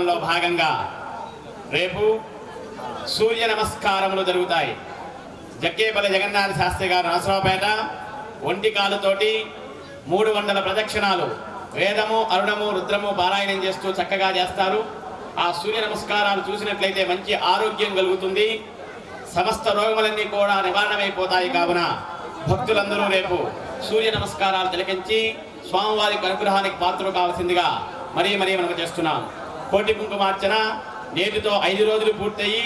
లో భాగంగా రేపు సూర్య నమస్కారములు జరుగుతాయి. జక్కేపల్లి జగన్నాథ శాస్త్రి గారు నరసరావుపేట ఒంటికాలుతోటి 300 ప్రదక్షిణాలు వేదము అరుణము రుద్రము పారాయణం చేస్తూ చక్కగా చేస్తారు. ఆ సూర్య నమస్కారాలు చూసినట్లయితే మంచి ఆరోగ్యం కలుగుతుంది, సమస్త రోగములన్నీ కూడా నివారణమైపోతాయి. కావున భక్తులందరూ రేపు సూర్య నమస్కారాలు తిలకించి స్వామివారికి అనుగ్రహానికి పాత్రలు కావాల్సిందిగా మరీ మనకు చేస్తున్నాం. కోటి కుంకుమార్చన నేటితో 5 రోజులు పూర్తయి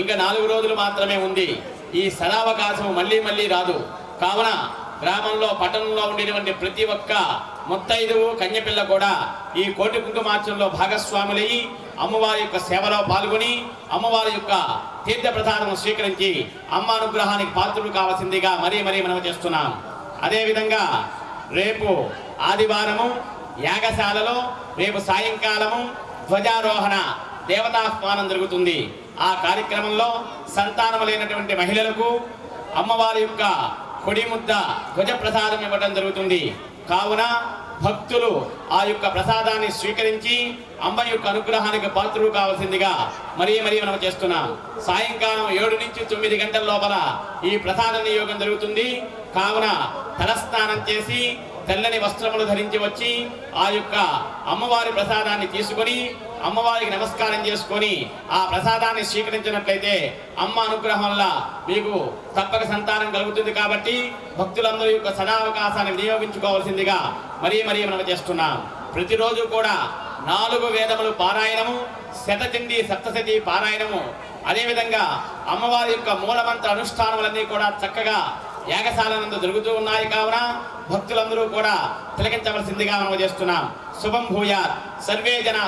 ఇంకా 4 రోజులు మాత్రమే ఉంది. ఈ సదావకాశం మళ్ళీ రాదు. కావున గ్రామంలో పట్టణంలో ఉండేటువంటి ప్రతి ఒక్క ముత్తైదువు కన్యపిల్ల కూడా ఈ కోటి కుంకుమార్చనలో భాగస్వాములయ్యి అమ్మవారి యొక్క సేవలో పాల్గొని అమ్మవారి యొక్క తీర్థ ప్రసాదం స్వీకరించి అమ్మ అనుగ్రహానికి పాత్రలు కావాల్సిందిగా మరీ మనం చేస్తున్నాం. అదేవిధంగా రేపు ఆదివారము యాగశాలలో రేపు సాయంకాలము ధ్వజారోహణ దేవతాహ్వానం జరుగుతుంది. ఆ కార్యక్రమంలో సంతానం లేనటువంటి మహిళలకు అమ్మవారి యొక్క కొడి ముద్ద ధ్వజ ప్రసాదం ఇవ్వడం జరుగుతుంది. కావున భక్తులు ఆ యొక్క ప్రసాదాన్ని స్వీకరించి అమ్మ యొక్క అనుగ్రహానికి పాత్రలు కావాల్సిందిగా మరీ మనం చేస్తున్నాం. సాయంకాలం 7 నుంచి 9 గంటల లోపల ఈ ప్రసాద నియోగం జరుగుతుంది. కావున తలస్నానం చేసి తెల్లని వస్త్రములు ధరించి వచ్చి ఆ యొక్క అమ్మవారి ప్రసాదాన్ని తీసుకొని అమ్మవారికి నమస్కారం చేసుకొని ఆ ప్రసాదాన్ని స్వీకరించినట్లయితే అమ్మ అనుగ్రహం వల్ల మీకు తప్పక సంతానం కలుగుతుంది. కాబట్టి భక్తులందరూ యొక్క సదావకాశాన్ని వినియోగించుకోవాల్సిందిగా మరీ మనం చేస్తున్నాం. ప్రతిరోజు కూడా 4 వేదములు పారాయణము, శతచండీ సప్తశతి పారాయణము, అదేవిధంగా అమ్మవారి యొక్క మూలమంత్ర అనుష్ఠానములన్నీ కూడా చక్కగా యాగశాలనందు జరుగుతూ ఉన్నాయి. కావున భక్తులందరూ కూడా తిలకించవలసిందిగా మనం చేస్తున్నాం. శుభం భూయాత్. సర్వే జన